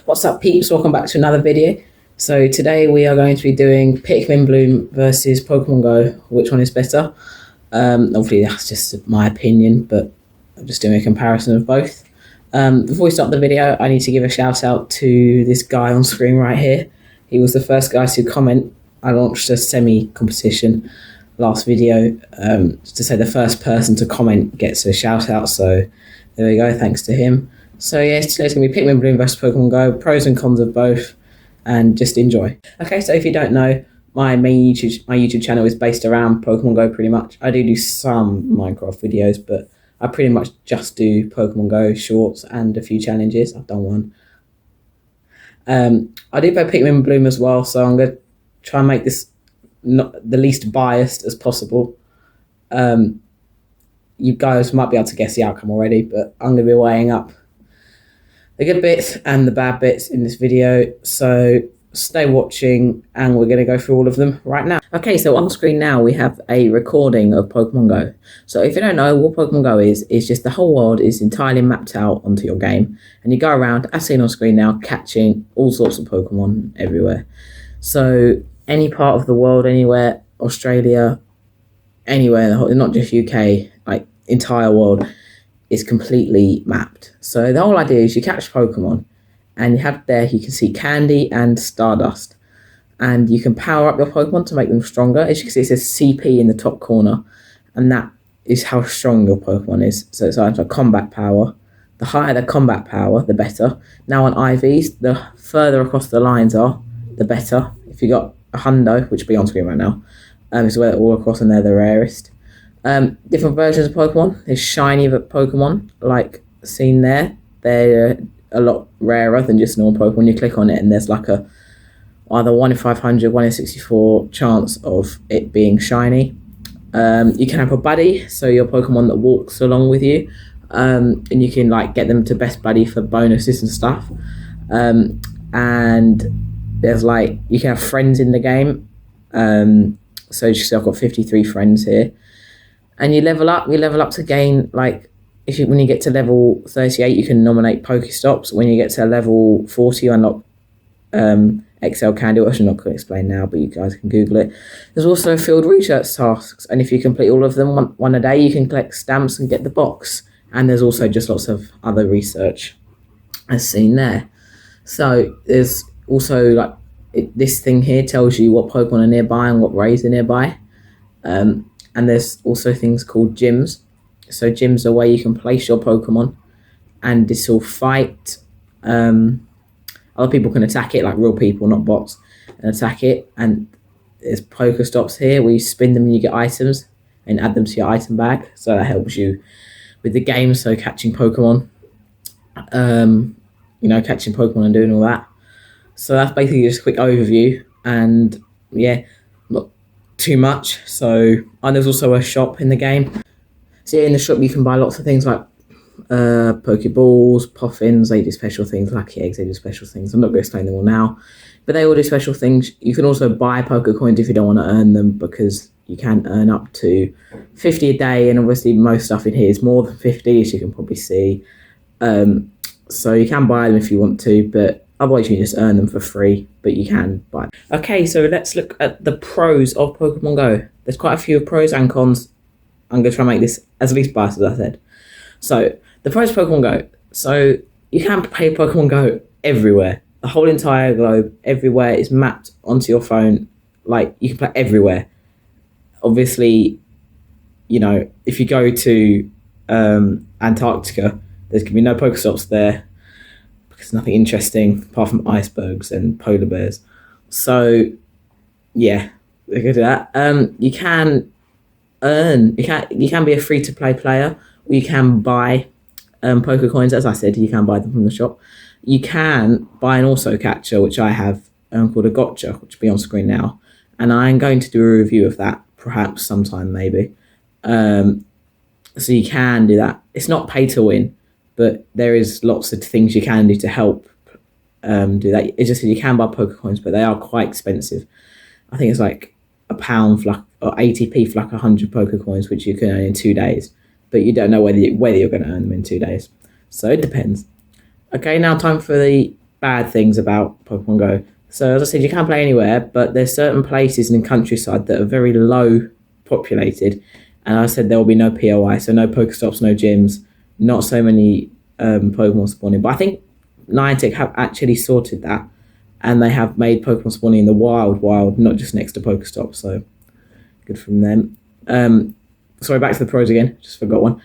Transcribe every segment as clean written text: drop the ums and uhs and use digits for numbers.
What's up, peeps? Welcome back to another video. So today we are going to be doing Pikmin Bloom versus Pokemon Go. Which one is better? Obviously that's just my opinion, but I'm just doing a comparison of both. Before we start the video, I need to give a shout out to this guy on screen right here. He was the first guy to comment. I launched a semi-competition last video to say the first person to comment gets a shout out. So there we go, thanks to him. So yes, today's going to be Pikmin Bloom versus Pokemon Go, pros and cons of both, and just enjoy. Okay, so if you don't know, my YouTube channel is based around Pokemon Go pretty much. I do some Minecraft videos, but I pretty much just do Pokemon Go shorts and a few challenges. I've done one. I do play Pikmin Bloom as well, so I'm going to try and make this not the least biased as possible. You guys might be able to guess the outcome already, but I'm going to be weighing up the good bits and the bad bits in this video, so stay watching and we're going to go through all of them right now. Okay, so on screen now we have a recording of Pokemon Go. So if you don't know what Pokemon Go is just the whole world is entirely mapped out onto your game, and you go around, as seen on screen now, catching all sorts of Pokemon everywhere. So any part of the world, anywhere, Australia, anywhere, not just UK, like entire world, is completely mapped. So the whole idea is you catch Pokemon and you have there, you can see Candy and Stardust, and you can power up your Pokemon to make them stronger. As you can see, it says CP in the top corner, and that is how strong your Pokemon is. So it's like combat power. The higher the combat power, the better. Now on IVs, the further across the lines are, the better. If you got a Hundo, which will be on screen right now, is where they're all across and they're the rarest. Different versions of Pokemon. There's shiny Pokemon, like seen there. They're a lot rarer than just normal Pokemon. You click on it and there's like a either 1 in 500, 1 in 64 chance of it being shiny. You can have a buddy, so your Pokemon that walks along with you, and you can like get them to best buddy for bonuses and stuff. And there's like, you can have friends in the game. So you see I've got 53 friends here. And you level up to gain, like, when you get to level 38, you can nominate Pokestops. When you get to level 40, you unlock XL Candy, which I'm not going to explain now, but you guys can Google it. There's also field research tasks, and if you complete all of them one a day, you can collect stamps and get the box. And there's also just lots of other research as seen there. So there's also, like, this thing here tells you what Pokemon are nearby and what rays are nearby. And there's also things called gyms. So gyms are where you can place your Pokemon and this will fight. Other people can attack it, like real people, not bots, and attack it. And there's Pokestops here where you spin them and you get items and add them to your item bag. So that helps you with the game, so catching Pokemon. Catching Pokemon and doing all that. So that's basically just a quick overview, and yeah, not too much. So, and there's also a shop in the game. So yeah, in the shop you can buy lots of things like Pokeballs, Poffins. They do special things. Lucky Eggs, they do special things. I'm not going to explain them all now, but they all do special things. You can also buy Pokecoins if you don't want to earn them, because you can earn up to 50 a day, and obviously most stuff in here is more than 50, as you can probably see. So you can buy them if you want to, but otherwise you can just earn them for free, but you can buy them. Okay, so let's look at the pros of Pokemon Go. There's quite a few pros and cons. I'm going to try and make this as least biased as I said. So, the pros of Pokemon Go. So, you can play Pokemon Go everywhere. The whole entire globe, everywhere is mapped onto your phone. Like, you can play everywhere. Obviously, if you go to Antarctica, there's going to be no Pokestops there, because nothing interesting apart from icebergs and polar bears. So, yeah, look at that. You can earn. You can be a free-to-play player, or you can buy Pokecoins. As I said, you can buy them from the shop. You can buy an also catcher, which I have called a Gotcha, which will be on screen now, and I'm going to do a review of that perhaps sometime, maybe. So you can do that. It's not pay to win, but there is lots of things you can do to help do that. It's just that you can buy Pokecoins, but they are quite expensive. I think it's like £1 for or 80p for like 100 Pokecoins, which you can earn in 2 days. But you don't know whether you're going to earn them in 2 days. So it depends. Okay, now time for the bad things about Pokemon Go. So as I said, you can play anywhere, but there's certain places in the countryside that are very low populated, and I said there will be no POI, so no Pokestops, no gyms, not so many Pokemon spawning. But I think Niantic have actually sorted that, and they have made Pokemon spawning in the wild, not just next to Pokestops. So good from them. Sorry, back to the pros again. Just forgot one.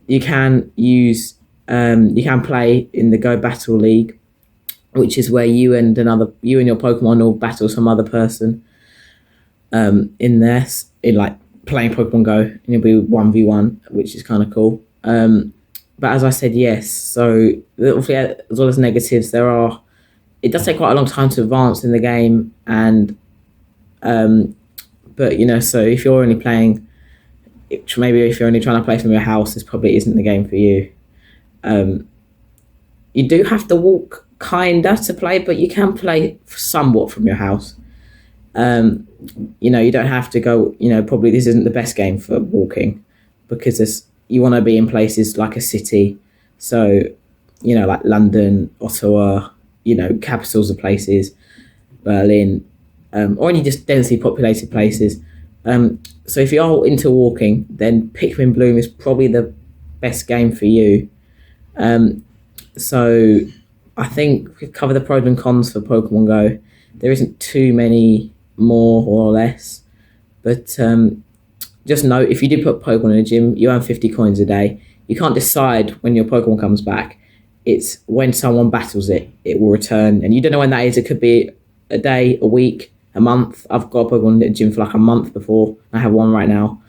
You can play in the Go Battle League, which is where you and your Pokemon will battle some other person. In there, in like playing Pokemon Go, and you'll be 1v1, which is kind of cool. But as I said, yes. So as well as negatives, it does take quite a long time to advance in the game, and but so if you're only playing, maybe if you're only trying to play from your house, this probably isn't the game for you. You do have to walk kinda to play, but you can play somewhat from your house. You don't have to go. Probably this isn't the best game for walking, because you want to be in places like a city, so like London, Ottawa, capitals of places, Berlin, or any just densely populated places. So if you're into walking, then Pikmin Bloom is probably the best game for you. So I think we've covered the pros and cons for Pokemon Go. There isn't too many more or less, but just note, if you do put Pokemon in a gym, you earn 50 coins a day. You can't decide when your Pokemon comes back. It's when someone battles it will return, and you don't know when that is. It could be a day, a week, a month. I've got a Pokemon in the gym for like a month before. I have one right now,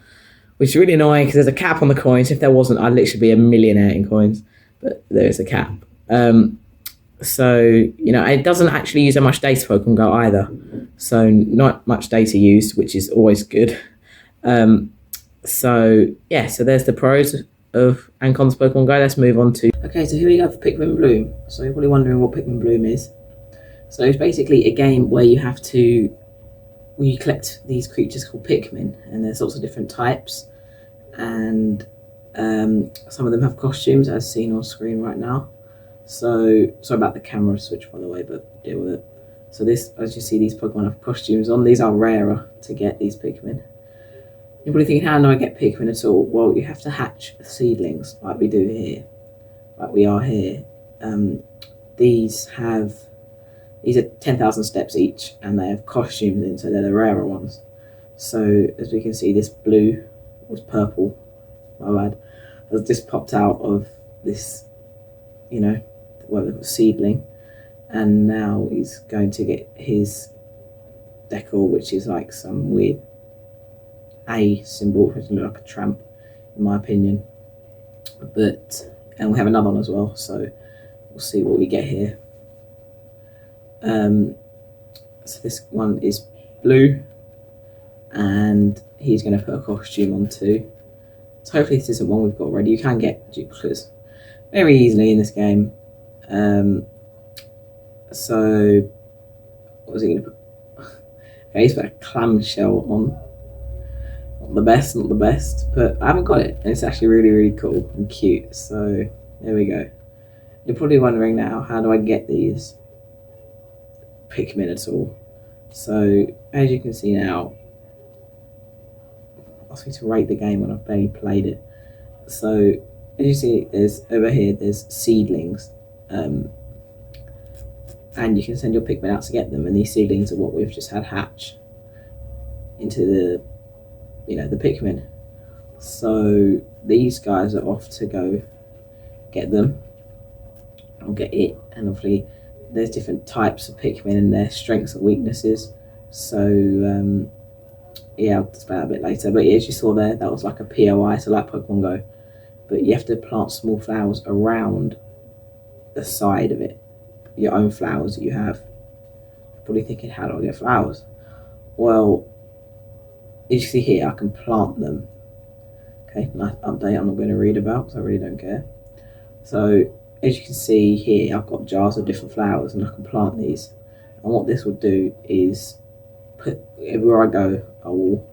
which is really annoying because there's a cap on the coins. If there wasn't, I'd literally be a millionaire in coins, but there is a cap. So it doesn't actually use that much data, Pokemon Go, either. So not much data used, which is always good. So there's the pros and cons of Pokemon Go. Let's move on to... Okay, so here we go for Pikmin Bloom. So you're probably wondering what Pikmin Bloom is. So it's basically a game where you collect these creatures called Pikmin, and there's lots of different types, and some of them have costumes, as seen on screen right now. So, sorry about the camera switch, by the way, but deal with it. So this, as you see, these Pokemon have costumes on. These are rarer to get, these Pikmin. You're probably thinking, how do I get Pikmin at all? Well, you have to hatch seedlings, like we do here. Like we are here. These are 10,000 steps each, and they have costumes in, so they're the rarer ones. So, as we can see, this blue was purple, my bad, has just popped out of this, seedling, and now he's going to get his decor, which is like some weird A symbol, which looks like a tramp, in my opinion. And we have another one as well, so we'll see what we get here. So this one is blue, and he's going to put a costume on too. So hopefully this isn't one we've got already. You can get duplicates very easily in this game. So what was he going to put? Okay, he's put a clamshell on. Not the best, but I haven't got it, and it's actually really, really cool and cute. So there we go. You're probably wondering now, how do I get these Pikmin at all? So as you can see now, ask me to rate the game when I've barely played it. So as you see, there's seedlings, and you can send your Pikmin out to get them, and these seedlings are what we've just had hatch into the Pikmin. So these guys are off to go get them. I'll get it, and obviously there's different types of Pikmin and their strengths and weaknesses. So I'll explain that a bit later. But as you saw there, that was like a POI, so like Pokemon Go. But you have to plant small flowers around the side of it, your own flowers that you have. You're probably thinking, how do I get flowers? Well, as you see here, I can plant them. Okay, nice update I'm not going to read about because I really don't care. So as you can see here, I've got jars of different flowers, and I can plant these. And what this will do is, everywhere I go, I will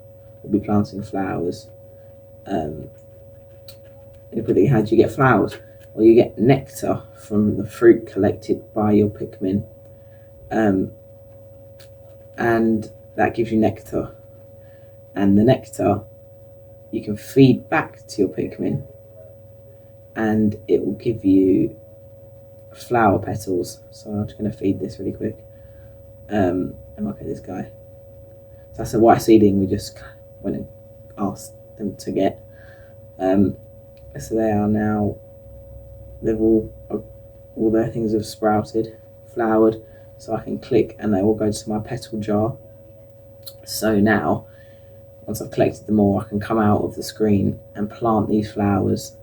be planting flowers. How do you get flowers? Well, you get nectar from the fruit collected by your Pikmin, and that gives you nectar. And the nectar you can feed back to your Pikmin, and it will give you flower petals. So I'm just going to feed this really quick. And look at this guy. So that's a white seedling we just went and asked them to get. So they are now, they've all their things have sprouted, flowered, so I can click and they all go to my petal jar. So now, once I've collected them all, I can come out of the screen and plant these flowers,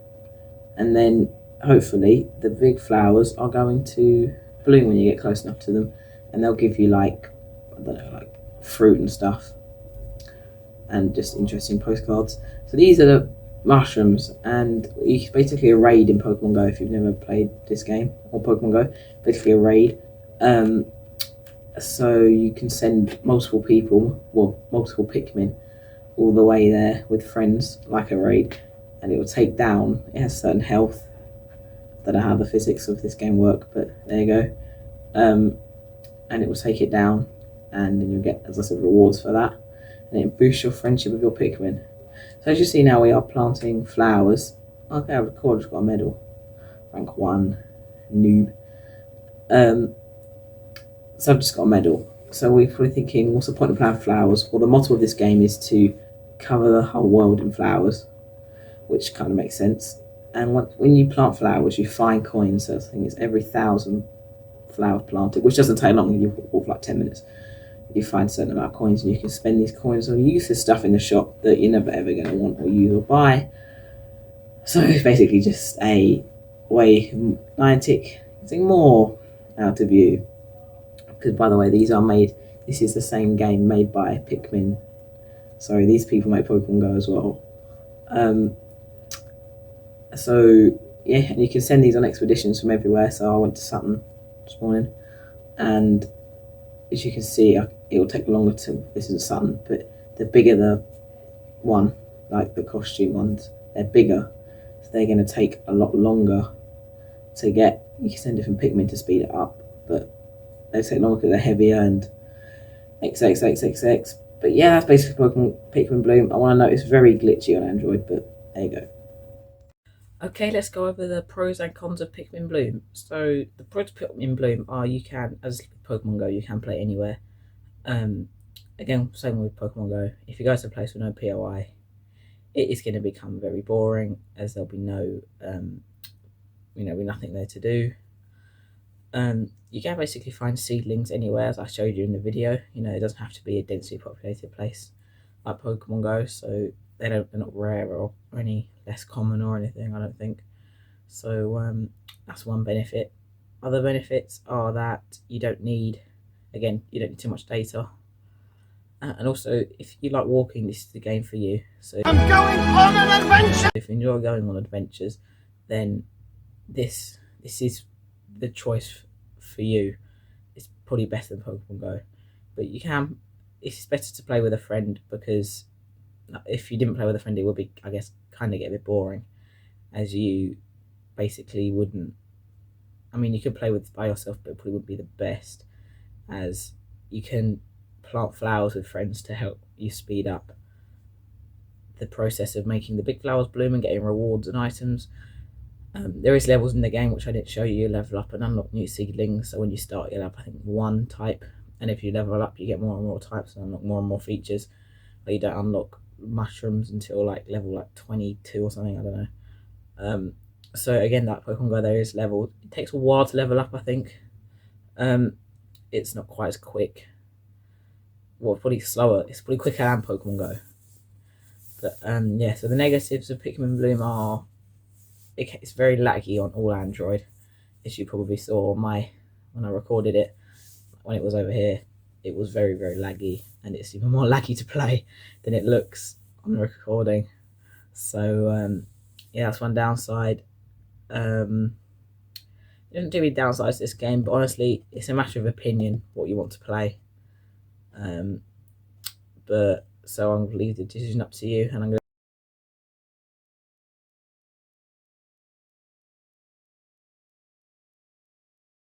and then hopefully the big flowers are going to bloom when you get close enough to them, and they'll give you like, I don't know, like fruit and stuff, and just interesting postcards. So these are the mushrooms, and it's basically a raid in Pokemon Go if you've never played this game, or Pokemon Go, basically a raid. So you can send multiple people, well, multiple Pikmin, all the way there with friends, like a raid, and it will take down, it has certain health. I don't know how the physics of this game work, but there you go. And it will take it down, and then you'll get, as I said, rewards for that, and it boosts your friendship with your Pikmin. So as you see now, we are planting flowers. Okay, I've recorded, got a medal. Rank 1, noob. So I've just got a medal. So we're probably thinking, what's the point of planting flowers? Well, the motto of this game is to cover the whole world in flowers, which kind of makes sense. And when you plant flowers, you find coins. So I think it's every 1,000 flowers planted, which doesn't take long. You walk for like 10 minutes. You find a certain amount of coins, and you can spend these coins on useless stuff in the shop that you're never ever going to want or use or buy. So it's basically just a way of Niantic getting more out of you. Because, by the way, this is the same game made by Pikmin. Sorry, these people make Pokemon Go as well. So, yeah, and you can send these on expeditions from everywhere. So I went to Sutton this morning, and as you can see, it will take longer to, this is a Sutton, but the bigger the one, like the costume ones, they're bigger. So they're going to take a lot longer to get. You can send different Pikmin to speed it up, but they take longer because they're heavier and XXXXX. But yeah, that's basically Pikmin Bloom. I want to note it's very glitchy on Android, but there you go. Okay, let's go over the pros and cons of Pikmin Bloom. So the pros of Pikmin Bloom are you can, as Pokemon Go, you can play anywhere. Again, same with Pokemon Go. If you go to a place with no POI, it is going to become very boring, as there'll be no, nothing there to do. You can basically find seedlings anywhere, as I showed you in the video. It doesn't have to be a densely populated place like Pokemon Go, so they're not rare or any less common or anything, I don't think. So that's one benefit. Other benefits are that you don't need too much data. And also, if you like walking, this is the game for you. So I'm going on an adventure! If you enjoy going on adventures, then this is the choice for you. It's probably better than Pokemon Go. But it's better to play with a friend, because if you didn't play with a friend, it would be, I guess, kind of get a bit boring, as you basically wouldn't. I mean, you could play by yourself, but it probably wouldn't be the best, as you can plant flowers with friends to help you speed up the process of making the big flowers bloom and getting rewards and items. There is levels in the game which I didn't show you. You level up and unlock new seedlings. So when you start, you'll have, I think, 1 type, and if you level up, you get more and more types and unlock more and more features. But you don't unlock mushrooms until level 22 or something. I don't know. So again, that Pokemon Go, there is level. It takes a while to level up, I think. It's not quite as quick. Well, probably slower. It's probably quicker than Pokemon Go. But yeah. So the negatives of Pikmin Bloom are it's very laggy on all Android, as you probably saw when I recorded it, when it was over here. It was very, very laggy, and it's even more laggy to play than it looks on the recording. So yeah, that's one downside. There isn't too many downsides to this game, but honestly, it's a matter of opinion what you want to play. But so I'm going to leave the decision up to you, and I'm going to